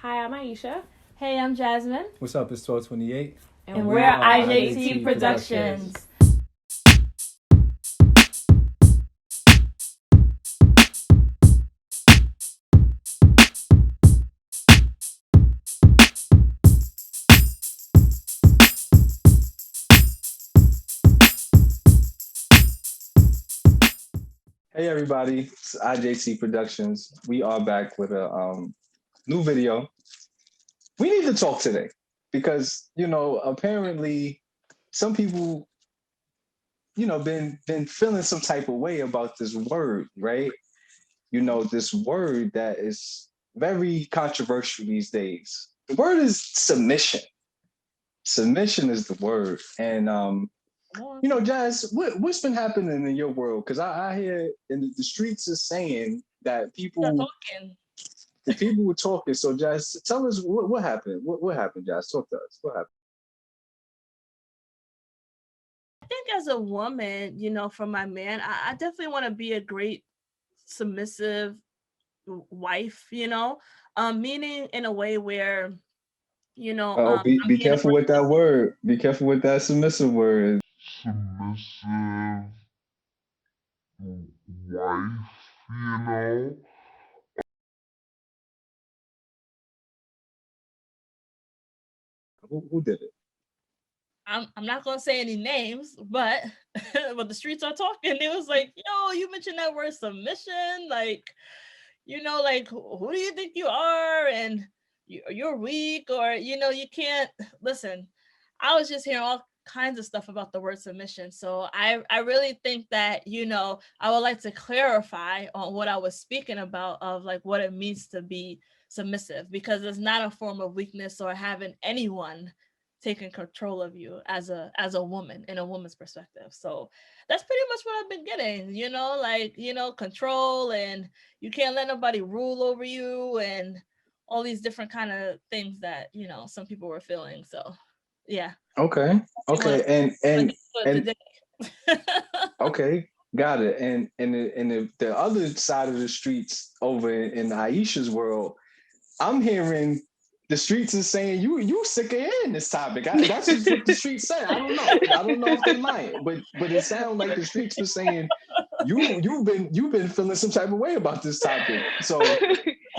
Hi, I'm Aisha. Hey, I'm Jasmine. What's up? It's 1228. And we're IJT Productions. Hey everybody, it's IJT Productions. We are back with a new video. We need to talk today because apparently some people been feeling some type of way about this word, right? This word that is very controversial these days. The word is submission. Submission is the word, and Jazz, what's been happening in your world? Because I hear in the streets is saying that the people were talking. So, Jazz, tell us what happened. What happened, Jazz? Talk to us. What happened? I think as a woman, for my man, I definitely want to be a great submissive wife, meaning in a way where, Be I'm being a careful with that word. Be careful with that submissive word. Submissive wife, you know? Who did it? I'm not gonna say any names, but but the streets are talking. It was like, yo, you mentioned that word submission, like, like who do you think you are, and you're weak, or you can't listen. I was just hearing all kinds of stuff about the word submission, so I really think that I would like to clarify on what I was speaking about of like what it means to be submissive, because it's not a form of weakness or having anyone taking control of you as a woman in a woman's perspective. So that's pretty much what I've been getting, like, control, and you can't let nobody rule over you, and all these different kind of things that some people were feeling. So yeah. Okay. Okay. And Today. okay, got it. And the other side of the streets over in Aisha's world, I'm hearing the streets is saying you sick of hearing this topic. That's just what the streets say. I don't know. I don't know if they're lying, but it sounds like the streets were saying you've been feeling some type of way about this topic. So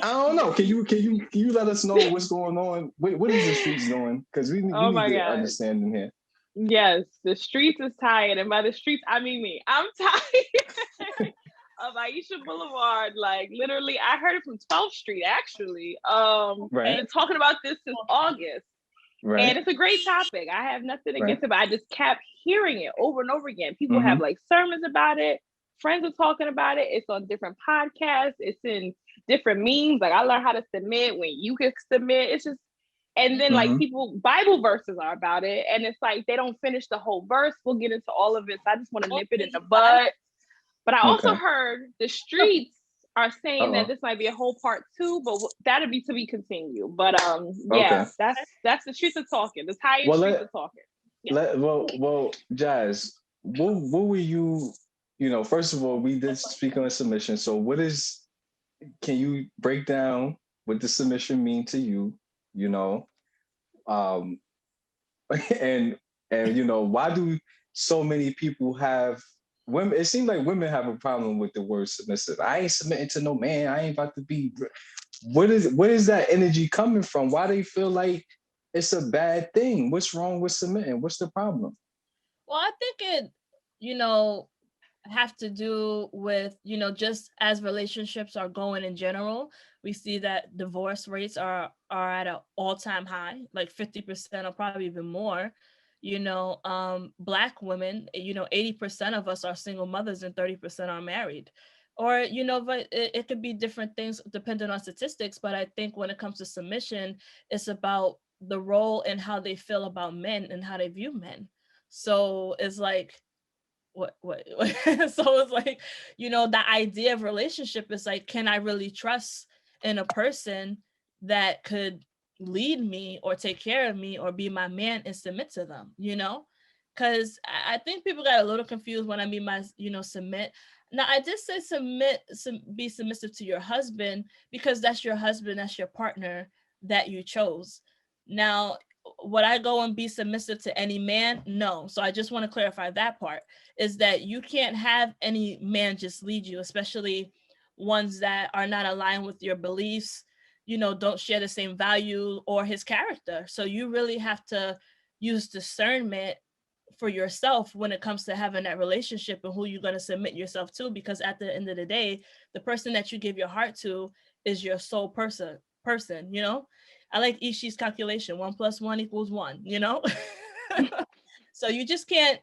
I don't know. Can you let us know what's going on? What is the streets doing? Because we Oh need my to God. understand in here. Yes, the streets is tired. And by the streets, I mean me. I'm tired of Aisha Boulevard. Like literally, I heard it from 12th Street actually. Right. Been talking about this since August. And Right. it's a great topic. I have nothing Right. against it, but I just kept hearing it over and over again. People have Mm-hmm. like sermons about it. Friends are talking about it. It's on different podcasts. It's in different memes. Like I learned how to submit when you can submit. It's just, and then like Mm-hmm. people, Bible verses are about it. And it's like they don't finish the whole verse. We'll get into all of it. So I just want to nip it in the bud. But I also Okay. heard the streets are saying that Uh-oh. this might be a whole part two, but that'll be to be continued. But Okay. yeah, that's the streets are talking. The tired Well, streets are talking. Yeah. Jazz, what were you? First of all, we did speak on submission. So, can you break down what the submission mean to you? You know, um, and why do so many people have women? It seems like women have a problem with the word submissive. I ain't submitting to no man. I ain't about to be. What is that energy coming from? Why they feel like it's a bad thing? What's wrong with submitting? What's the problem? Well, I think it, you know, have to do with, just as relationships are going in general, we see that divorce rates are at an all-time high, like 50% or probably even more. Black women, 80% of us are single mothers and 30% are married. Or, but it could be different things depending on statistics. But I think when it comes to submission, it's about the role and how they feel about men and how they view men. So it's like, what so it's like, the idea of relationship is like, can I really trust in a person that could lead me or take care of me or be my man and submit to them, because I think people got a little confused when I mean by submit. Now I did say submit, be submissive to your husband, because that's your husband, that's your partner. that you chose. Now, would I go and be submissive to any man? No. So I just want to clarify that part, is that you can't have any man just lead you, especially ones that are not aligned with your beliefs, don't share the same value or his character. So you really have to use discernment for yourself when it comes to having that relationship and who you're going to submit yourself to, because at the end of the day, the person that you give your heart to is your soul person. I like Ishi's calculation, 1 + 1 = 1, So you just can't,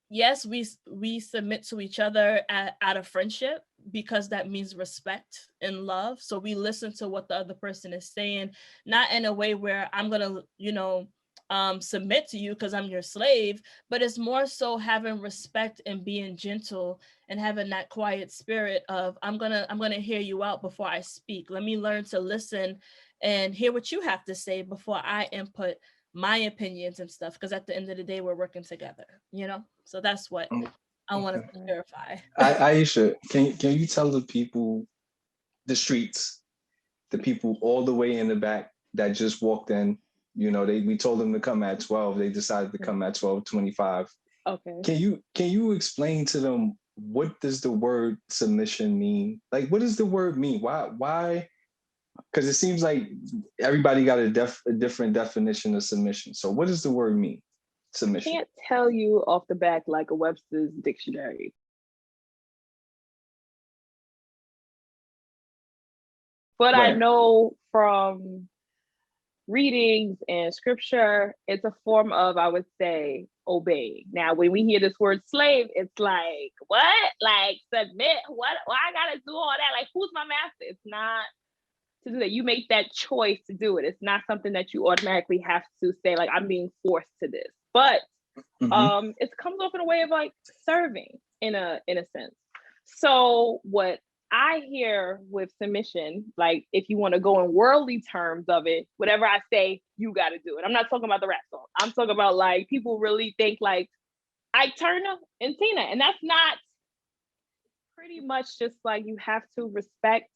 yes, we submit to each other out of friendship, because that means respect and love. So we listen to what the other person is saying, not in a way where I'm gonna, submit to you because I'm your slave, but it's more so having respect and being gentle and having that quiet spirit of I'm gonna hear you out before I speak. Let me learn to listen and hear what you have to say before I input my opinions and stuff, because at the end of the day we're working together, so that's what I want to clarify. Aisha, can you tell the people, the streets, the people all the way in the back that just walked in, we told them to come at 12, they decided to come at 12:25. Okay. Can you explain to them, what does the word submission mean? Like, what does the word mean? Why? Because it seems like everybody got a different definition of submission. So what does the word mean? Submission. I can't tell you off the back like a Webster's dictionary. But Right. I know from readings and scripture, it's a form of, I would say, obeying. Now, when we hear this word slave, it's like, what? Like, submit? What? Why I gotta do all that? Like, who's my master? It's not to do that. You make that choice to do it. It's not something that you automatically have to say, like, I'm being forced to this. But it comes off in a way of like serving in a sense. So what I hear with submission, like if you want to go in worldly terms of it, whatever I say, you got to do it. I'm not talking about the rap song. I'm talking about like people really think like Ike Turner and Tina, and that's not, pretty much just like you have to respect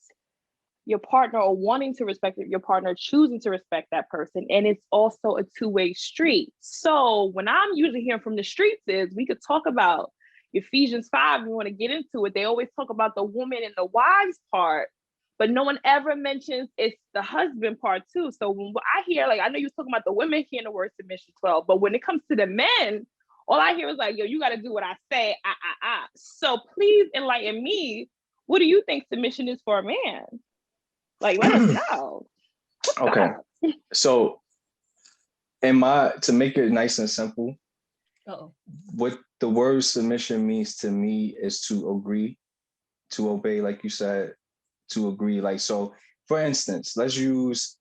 your partner, or wanting to respect your partner, choosing to respect that person. And it's also a two-way street. So when I'm usually hearing from the streets is, we could talk about Ephesians 5, we want to get into it. They always talk about the woman and the wives part, but no one ever mentions it's the husband part too. So when I hear, like, I know you're talking about the women hearing the word submission 12, but when it comes to the men, all I hear is like, yo, you got to do what I say. So please enlighten me. What do you think submission is for a man? Like, let us know. Okay. So to make it nice and simple, what the word submission means to me is to agree, to obey, like you said, to agree. Like, so for instance, let's use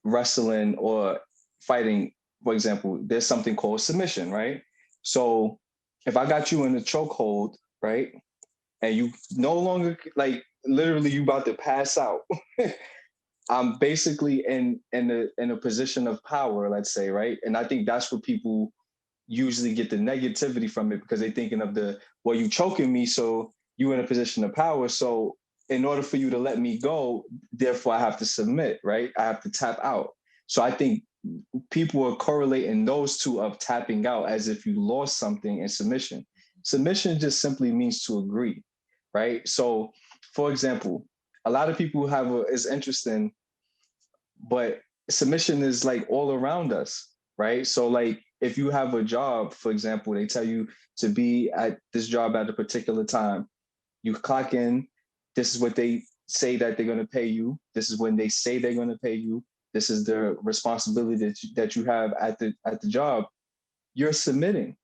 wrestling or fighting, for example. There's something called submission, right? So if I got you in a chokehold, right, and you no longer, like, literally you about to pass out, I'm basically in a position of power, let's say, right? And I think that's what people usually get the negativity from it, because they're thinking of well, you choking me, so you in a position of power. So in order for you to let me go, therefore I have to submit, right? I have to tap out. So I think people are correlating those two of tapping out as if you lost something, and submission. Submission just simply means to agree, right? So, for example, a lot of people it's interesting, but submission is like all around us, right? So like if you have a job, for example, they tell you to be at this job at a particular time. You clock in, this is what they say that they're going to pay you. This is when they say they're going to pay you. This is the responsibility that you have at the job. You're submitting.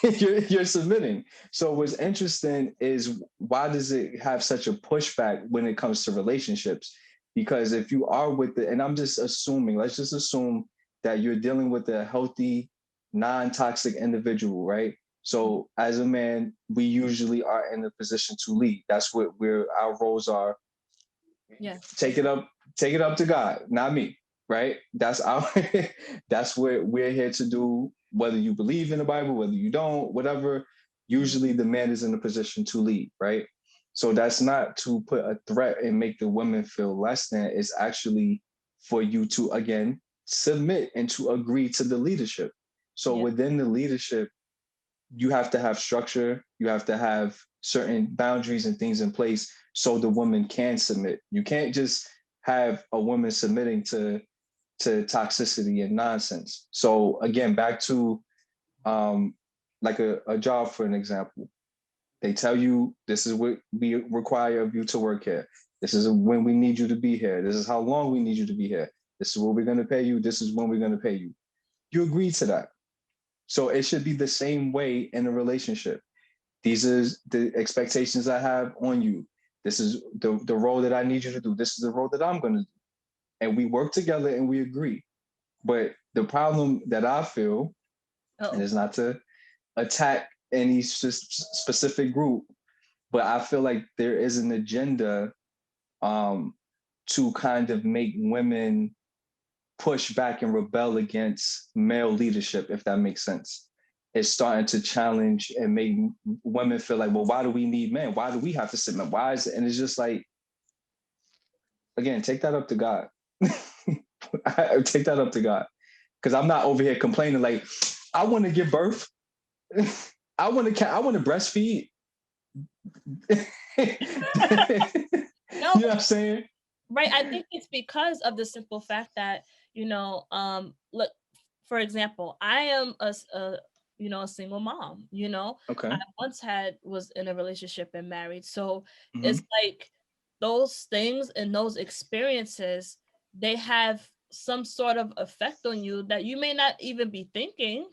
you're submitting. So what's interesting is, why does it have such a pushback when it comes to relationships? Because if you are with it, and I'm just assuming, let's just assume that you're dealing with a healthy, non-toxic individual, right? So as a man, we usually are in a position to lead. That's where our roles are. Yeah. Take it up to God, not me, right? That's that's what we're here to do, whether you believe in the Bible, whether you don't, whatever. Usually the man is in a position to lead, right? So that's not to put a threat and make the women feel less than. It's actually for you to, again, submit and to agree to the leadership. So within the leadership, you have to have structure, you have to have certain boundaries and things in place so the woman can submit. You can't just have a woman submitting to toxicity and nonsense. So again, back to like a job, for an example. They tell you this is what we require of you to work here. This is when we need you to be here. This is how long we need you to be here. This is what we're going to pay you. This is when we're going to pay you. You agree to that. So it should be the same way in a relationship. These are the expectations I have on you. This is the role that I need you to do. This is the role that I'm going to do. And we work together and we agree. But the problem that I feel, and it's not to attack any specific group, but I feel like there is an agenda to kind of make women push back and rebel against male leadership, if that makes sense. It's starting to challenge and make women feel like, well, why do we need men? Why do we have to submit? Why is it? And it's just like, again, take that up to God. Take that up to God. Because I'm not over here complaining like, I want to give birth. I want to breastfeed. No, You know what I'm saying? Right. I think it's because of the simple fact that, look, for example, I am a single mom, Okay. I once was in a relationship and married. So it's like those things and those experiences, they have some sort of effect on you that you may not even be thinking,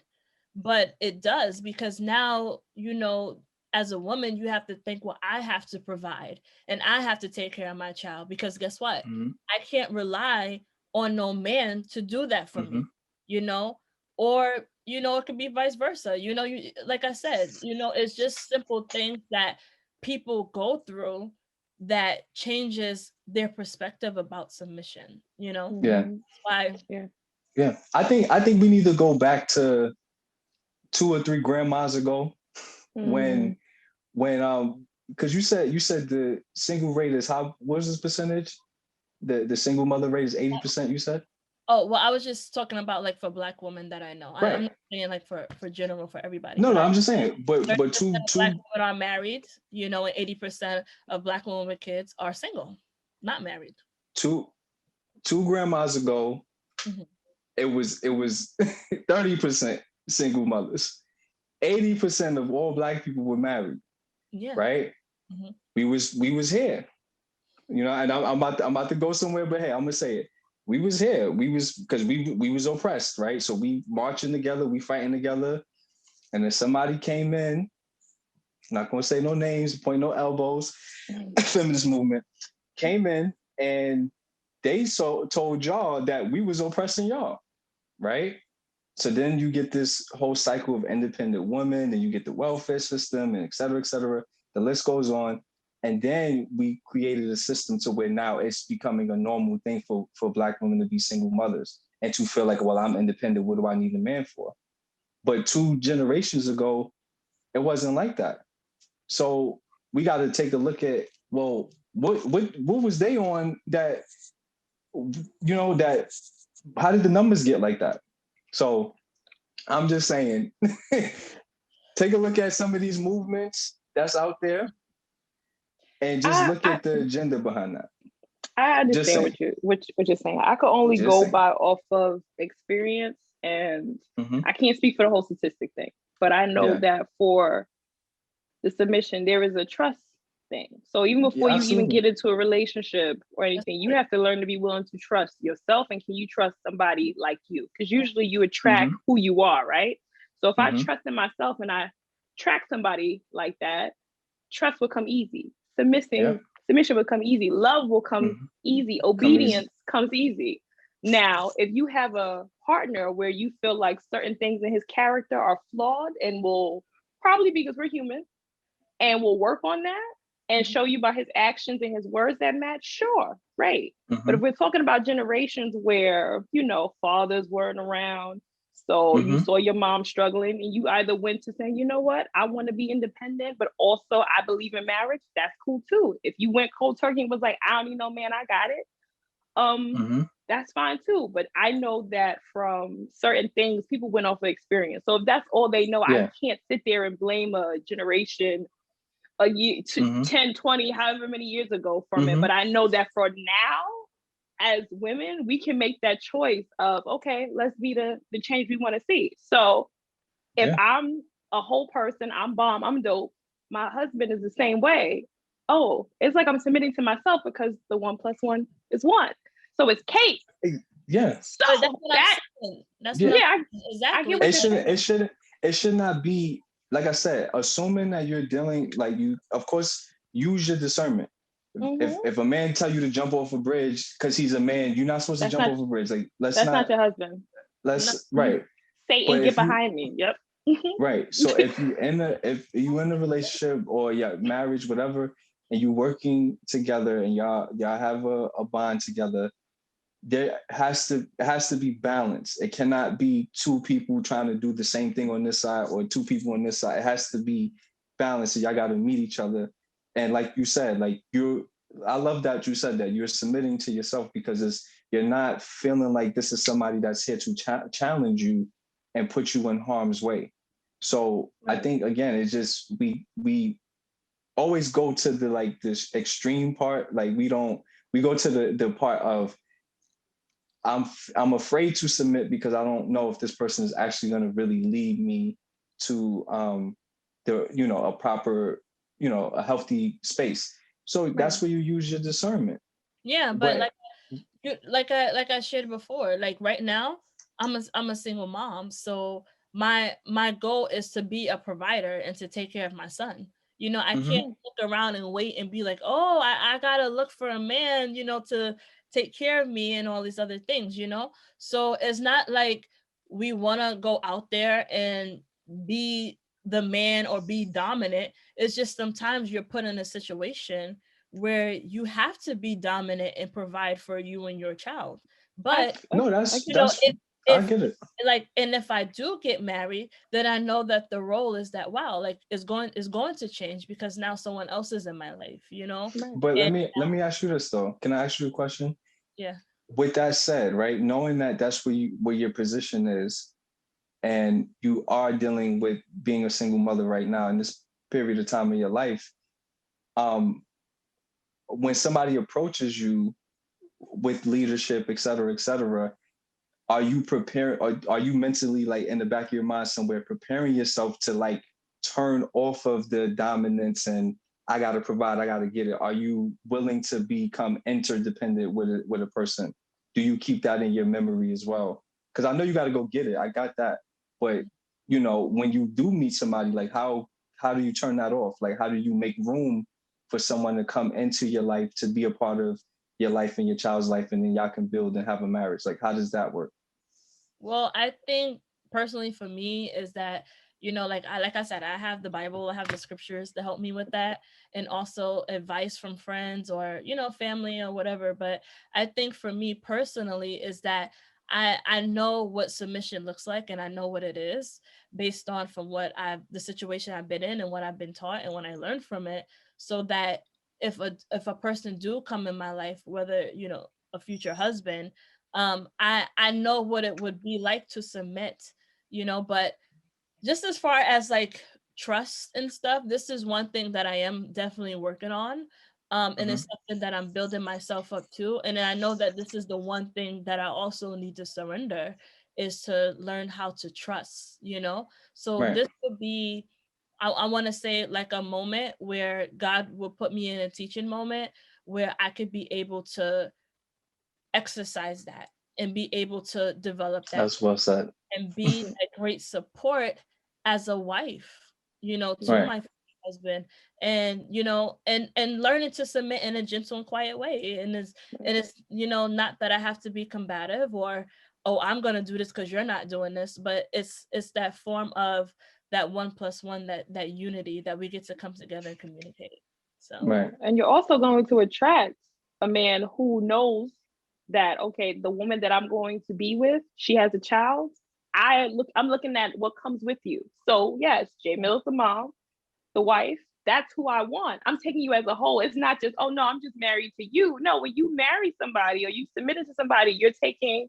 but it does, because now, as a woman, you have to think, well, I have to provide and I have to take care of my child, because guess what? I can't rely on no man to do that for me, or, it could be vice versa. Like I said, it's just simple things that people go through that changes their perspective about submission, Yeah. why. Yeah. I think we need to go back to 2 or 3 grandmas ago when because you said the single rate is what was this percentage? The single mother rate is 80%, you said? Oh, well, I was just talking about like for Black women that I know. Right. I'm not saying like for general for everybody. No, but I'm just saying, but 30% two of Black women are married, and 80% of Black women with kids are single, not married. two grandmas ago, it was 30% single mothers. 80% of all Black people were married. Yeah. Right. We was here, and I'm about to go somewhere, but hey, I'm gonna say it. We was here. We was because we was oppressed, right? So we marching together, we fighting together, and then somebody came in. Not gonna say no names, point no elbows. Feminist movement came in, and they told y'all that we was oppressing y'all, right? So then you get this whole cycle of independent women, and you get the welfare system, and et cetera, et cetera. The list goes on. And then we created a system to where now it's becoming a normal thing for Black women to be single mothers and to feel like, well, I'm independent. What do I need a man for? But 2 generations ago, it wasn't like that. So we got to take a look at, well, what was they on that, that, how did the numbers get like that? So I'm just saying, take a look at some of these movements that's out there and just look at the agenda behind that. I understand what you're saying. I could only go by off of experience, and I can't speak for the whole statistic thing, but I know that for the submission, there is a trust thing. So even before you even get into a relationship or anything, you have to learn to be willing to trust yourself, and can you trust somebody like you? Because usually you attract who you are, right? So if I trust in myself and I attract somebody like that, trust will come easy. Submission will come easy. Love will come easy. Obedience comes easy. Now, if you have a partner where you feel like certain things in his character are flawed and will probably because we're human and will work on that and show you by his actions and his words that match, sure, great. But if we're talking about generations where, fathers weren't around, So you Mm-hmm. saw your mom struggling and you either went to say, you know what, I want to be independent, but also I believe in marriage. That's cool too. If you went cold turkey and was like, I don't need no man, I got it. Mm-hmm. That's fine too. But I know that from certain things, people went off of experience. So if that's all they know, I Yeah. can't sit there and blame a generation a year, Mm-hmm. 10, 20, however many years ago from it. Mm-hmm. But I know that for now, as women, we can make that choice of, okay, let's be the change we want to see. So if Yeah. I'm a whole person, I'm bomb, I'm dope, my husband is the same way. Oh, it's like I'm submitting to myself because the 1+1 is 1. So it's Kate. Yeah. So But that's what I'm that, saying. That's what Yeah. I'm yeah, saying. I get Exactly. what It you're shouldn't. It saying. should. It should not be like I said. Assuming that you're dealing like you. Of course, use your discernment. Mm-hmm. If a man tell you to jump off a bridge because he's a man, you're not supposed to That's jump not off a bridge. Like let's that's not. not your husband. No. Let's right. Satan, But get if you behind me. Yep. right, so if you in a relationship or yeah marriage whatever, and you working together and y'all have a bond together, there has to be balance. It cannot be two people trying to do the same thing on this side or two people on this side. It has to be balanced. So y'all got to meet each other. And like you said, like I love that you said that you're submitting to yourself because you're not feeling like this is somebody that's here to challenge you and put you in harm's way. So I think again, it's just we always go to the like this extreme part. Like we go to the part of I'm afraid to submit because I don't know if this person is actually going to really lead me to the a proper a healthy space. So that's where you use your discernment. Yeah, but But like I shared before, like right now, I'm a single mom, so my goal is to be a provider and to take care of my son. I mm-hmm, can't look around and wait and be like, oh, I gotta look for a man, to take care of me and all these other things. So it's not like we want to go out there and be the man or be dominant. It's just sometimes you're put in a situation where you have to be dominant and provide for you and your child. But no, I that's get know, that's if I if get it. like, and if I do get married, then I know that the role is that, wow, like is going to change because now someone else is in my life. right. But And let me ask you this though. Can I ask you a question? yeah. With that said, right, knowing that that's where your position is, and you are dealing with being a single mother right now in this period of time in your life, um, when somebody approaches you with leadership, et cetera, are you prepared or are you mentally like in the back of your mind somewhere preparing yourself to like turn off of the dominance and I gotta provide, I gotta get it? Are you willing to become interdependent with a person? Do you keep that in your memory as well? Because I know you gotta go get it. I got that. But when you do meet somebody, like how do you turn that off? Like how do you make room for someone to come into your life to be a part of your life and your child's life and then y'all can build and have a marriage? Like how does that work? Well, I think personally for me is that, like I said, I have the Bible, I have the scriptures to help me with that, and also advice from friends or, family or whatever. But I think for me personally is that I know what submission looks like and I know what it is based on from the situation I've been in and what I've been taught and what I learned from it, so that if a person do come in my life, whether, a future husband, I know what it would be like to submit, but just as far as like trust and stuff, this is one thing that I am definitely working on. And Mm-hmm. it's something that I'm building myself up to. And I know that this is the one thing that I also need to surrender, is to learn how to trust. So Right. this would be, I want to say, like a moment where God will put me in a teaching moment where I could be able to exercise that and be able to develop that That's well said. and be a great support as a wife, to Right. my husband, and and learning to submit in a gentle and quiet way. And it's not that I have to be combative or, oh, I'm gonna do this because you're not doing this, but it's that form of that 1+1, that unity that we get to come together and communicate. So Right. And you're also going to attract a man who knows that, okay, the woman that I'm going to be with, she has a child. I'm looking at what comes with you. So yes, J Mill's the mom, the wife. That's who I want. I'm taking you as a whole. It's not just, oh no, I'm just married to you. No, when you marry somebody or you submitted to somebody, you're taking,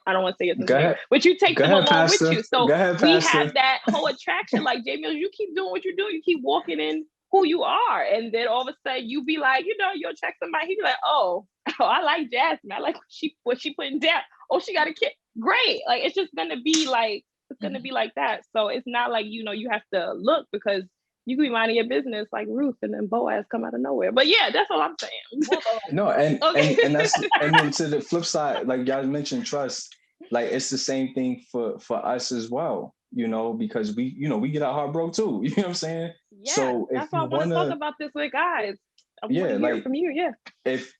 I don't want to say it this Go way, ahead. but you take Go them ahead, along with Pastor. you. So Go ahead, we Pastor. have that whole attraction. Like J Mills, you keep doing what you're doing. You keep walking in who you are. And then all of a sudden you be like, you'll attract somebody. He be like, oh, I like Jasmine. I like what she putting down. Oh, she got a kid. Great. Like, it's just going to be like, it's going to be like that. So it's not like, you have to look, because you can be minding your business like Ruth and then Boaz come out of nowhere. But yeah, that's all I'm saying. No, and Okay. and then to the flip side, like y'all mentioned trust, like it's the same thing for us as well, because we get our heart broke too. You know what I'm saying? Yeah, So if that's why I you want to talk wanna, about this with guys. I want yeah, to hear like from you. Yeah. if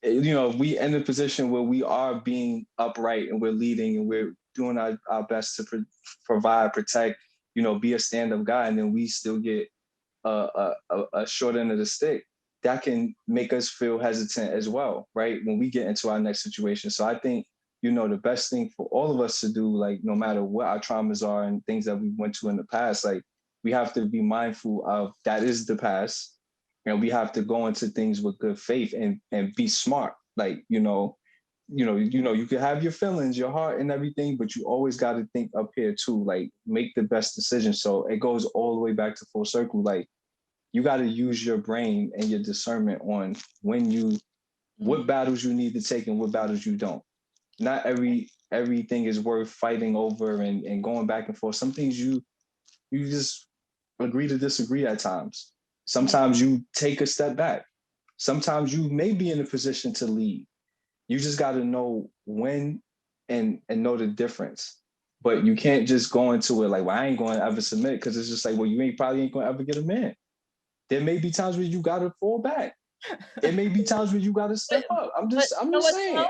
we in a position where we are being upright and we're leading and we're doing our best to provide, protect, be a stand-up guy, and then we still get a short end of the stick, that can make us feel hesitant as well, right? When we get into our next situation. So I think, the best thing for all of us to do, like no matter what our traumas are and things that we went to in the past, like we have to be mindful of that is the past. And we have to go into things with good faith and be smart. Like, you can have your feelings, your heart and everything, but you always got to think up here too, like make the best decision. So it goes all the way back to full circle. Like, you got to use your brain and your discernment on what battles you need to take and what battles you don't. Not everything is worth fighting over and going back and forth. Some things you just agree to disagree at times. Sometimes you take a step back. Sometimes you may be in a position to lead. You just got to know when and know the difference. But you can't just go into it like, well, I ain't going to ever submit, because it's just like, well, you probably ain't going to ever get a man. There may be times where you gotta fall back. It may be times where you gotta step up. I'm just saying. I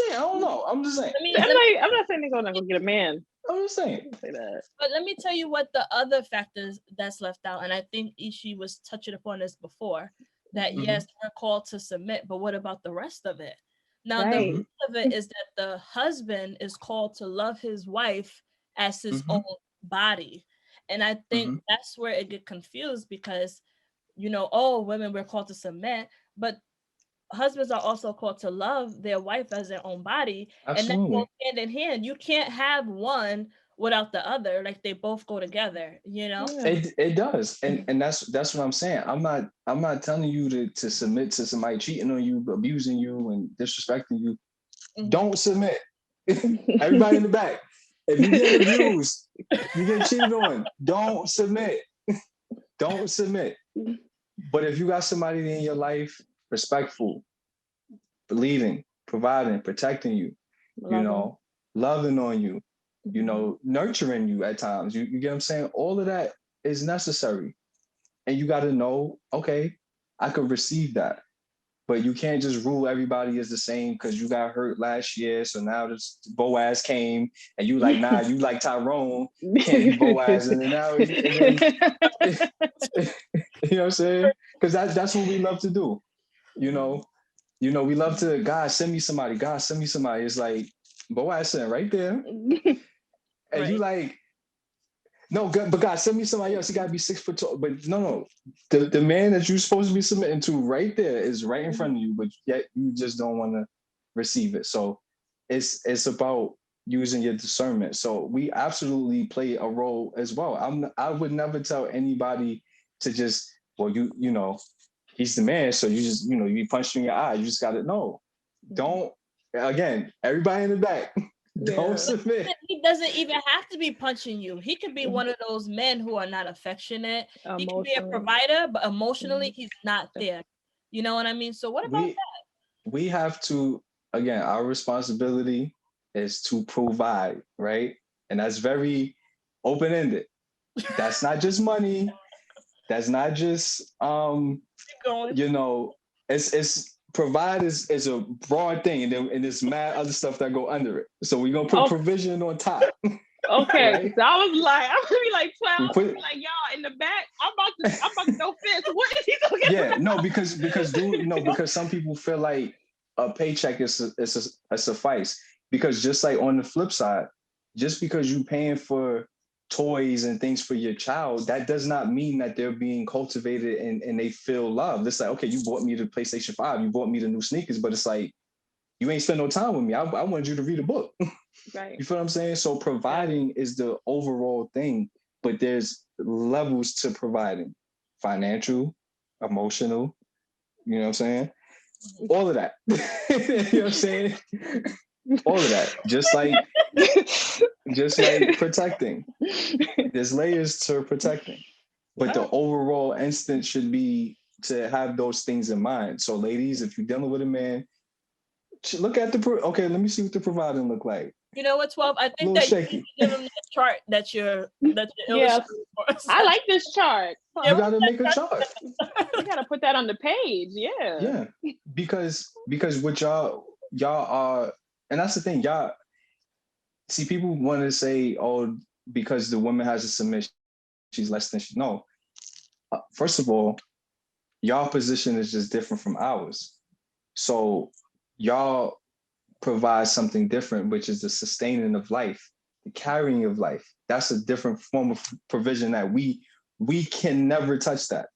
don't know. I'm just saying. I'm not saying they're gonna go get a man. I'm just saying. Say that. But let me tell you what the other factors that's left out, and I think Ishi was touching upon this before. That yes, we're called to submit, but what about the rest of it? Now, the rest of it is that the husband is called to love his wife as his own body. And I think that's where it get confused, because, women we're called to submit, but husbands are also called to love their wife as their own body. Absolutely. And that goes hand in hand. You can't have one without the other. Like, they both go together, It does. And that's what I'm saying. I'm not telling you to submit to somebody cheating on you, abusing you and disrespecting you. Don't submit. Everybody in the back. If you get abused, you get cheated on, don't submit. Don't submit. But if you got somebody in your life, respectful, believing, providing, protecting you, loving on you, nurturing you at times, you get what I'm saying? All of that is necessary. And you got to know, okay, I could receive that. But you can't just rule everybody as the same because you got hurt last year. So now this Boaz came and you like, nah, you like Tyrone, can't be Boaz. And then now, you know what I'm saying? Because that's what we love to do. We love to, God, send me somebody. God, send me somebody. It's like Boaz sitting right there. And you like, no, but God, send me somebody else. He got to be 6 foot tall. But no. The man that you're supposed to be submitting to right there is right in front of you, but yet you just don't want to receive it. So it's about using your discernment. So we absolutely play a role as well. I would never tell anybody to just, well, he's the man. So you just, you punch in your eye. You just got to know. Don't, again, everybody in the back. Don't submit. He doesn't even have to be punching you. He could be one of those men who are not affectionate. He can be a provider, but emotionally he's not there. You know what I mean? So what about that? We have to, again, our responsibility is to provide, right? And that's very open-ended. That's not just money. That's not just it's provide is a broad thing, and there's mad other stuff that go under it. So we're gonna put provision on top. Okay, right? So I was like, I'm gonna be like 12, like y'all in the back. I'm about to go fist. What is he talking about? No, because some people feel like a paycheck is a suffice. Because just like on the flip side, just because you're paying for toys and things for your child, that does not mean that they're being cultivated and they feel love. It's like, okay, you bought me the PlayStation 5, you bought me the new sneakers, but it's like, you ain't spend no time with me. I wanted you to read a book. Right. You feel what I'm saying? So providing is the overall thing, but there's levels to providing: financial, emotional, you know what I'm saying? All of that. You know what I'm saying? All of that. Just like protecting. There's layers to protecting. But the overall instinct should be to have those things in mind. So ladies, if you're dealing with a man, look at okay, let me see what the providing look like. You know what, 12? I think that shaky. you give them the chart that you're illustrating for us. I like this chart. You gotta make a chart. You gotta put that on the page. Yeah. Yeah. Because what y'all are, and that's the thing, y'all see, people want to say, oh, because the woman has a submission, she's less than she. No. First of all, y'all position is just different from ours. So y'all provide something different, which is the sustaining of life, the carrying of life. That's a different form of provision that we can never touch that.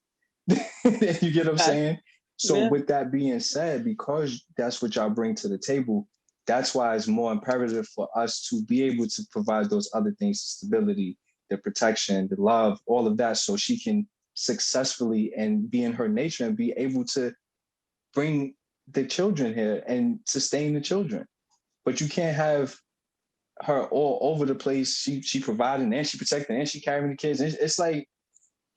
You get what I'm saying? So with that being said, because that's what y'all bring to the table, that's why it's more imperative for us to be able to provide those other things: stability, the protection, the love, all of that, so she can successfully and be in her nature and be able to bring the children here and sustain the children. But you can't have her all over the place. She providing and she protecting and she carrying the kids. It's like,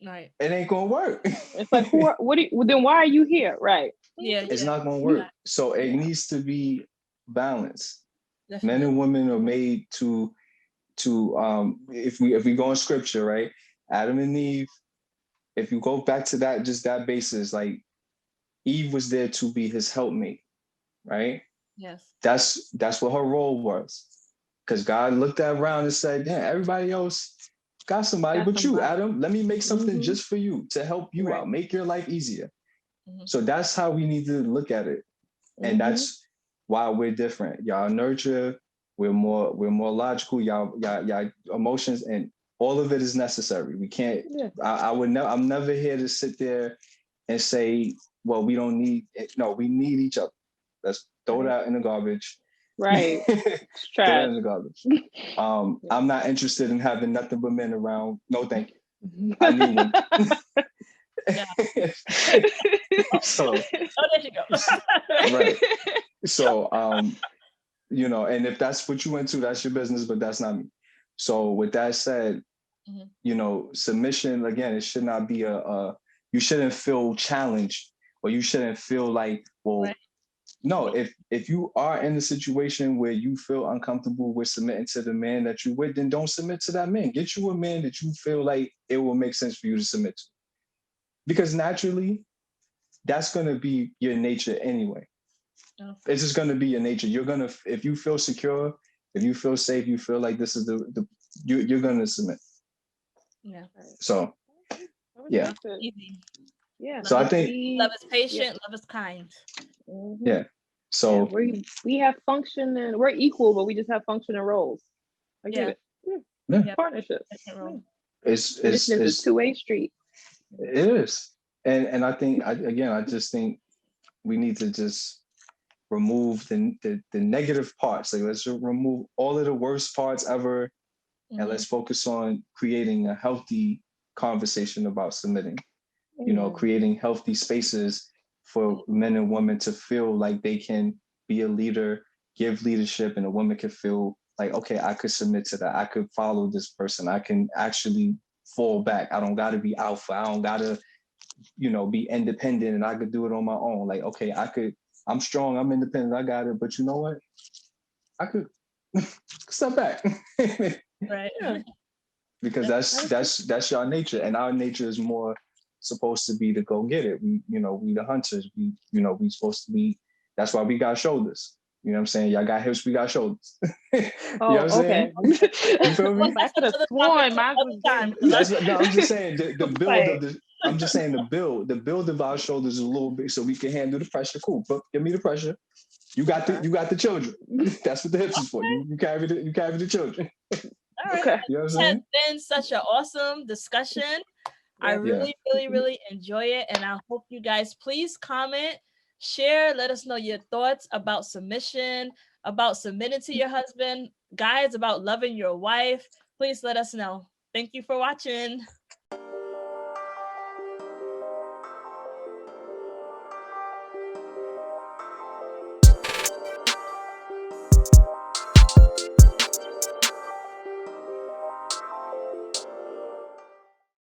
right, it ain't gonna work. It's like, then why are you here? Right. Yeah. It's not gonna work. So it needs to be balanced. Definitely. Men and women are made to if we go in scripture, right? Adam and Eve, if you go back to that, just that basis, like, Eve was there to be his helpmate, right? Yes. That's what her role was. Because God looked around and said, yeah, everybody else got somebody but you, Adam. Let me make something just for you to help you out, make your life easier. So that's how we need to look at it. And that's why we're different. Y'all nurture, we're more logical, y'all emotions, and all of it is necessary. We can't, I'm never here to sit there and say, well, we don't need it. No, we need each other. Let's throw that in the garbage. Right. Throw that in the garbage. I'm not interested in having nothing but men around. No, thank you. I need one. So, there you go. Right. So, and if that's what you into, that's your business, but that's not me. So with that said, submission, again, it should not be you shouldn't feel challenged, or you shouldn't feel like, well, no, if you are in a situation where you feel uncomfortable with submitting to the man that you with, then don't submit to that man. Get you a man that you feel like it will make sense for you to submit to. Because naturally, that's going to be your nature anyway. Oh. It's just going to be your nature. You're going to, if you feel secure, if you feel safe, you feel like this is you're going to submit. Yeah. So, yeah. Easy. Yeah. So I think love is patient, love is kind. Mm-hmm. Yeah. So we have function and we're equal, but we just have functional roles. I get it. Yeah. Partnership. It's a two-way street. It is. And I think I just think we need to just remove the negative parts. Like, let's remove all of the worst parts ever, and let's focus on creating a healthy conversation about submitting. Creating healthy spaces for men and women to feel like they can be a leader, give leadership, and a woman can feel like, okay, I could submit to that. I could follow this person. I can actually fall back. I don't got to be alpha. I don't got to, be independent, and I could do it on my own. Like, okay, I'm strong. I'm independent. I got it. But you know what? I could step back. Right. Because that's our nature, and our nature is more supposed to be to go get it. We the hunters. We supposed to be. That's why we got shoulders. You know what I'm saying? Y'all got hips, we got shoulders. You know what I'm saying? You feel me? I could have sworn mine was time. I'm just saying the build of the. I'm just saying the build of our shoulders is a little big, so we can handle the pressure. Cool, but give me the pressure. You got the children. That's what the hips is for. You carry the children. All right. Okay. You know what I'm This has saying? been such an awesome discussion. I Yeah. really, really enjoy it. And I hope you guys please comment, share, let us know your thoughts about submission, about submitting to your husband, guys, about loving your wife. Please let us know. Thank you for watching.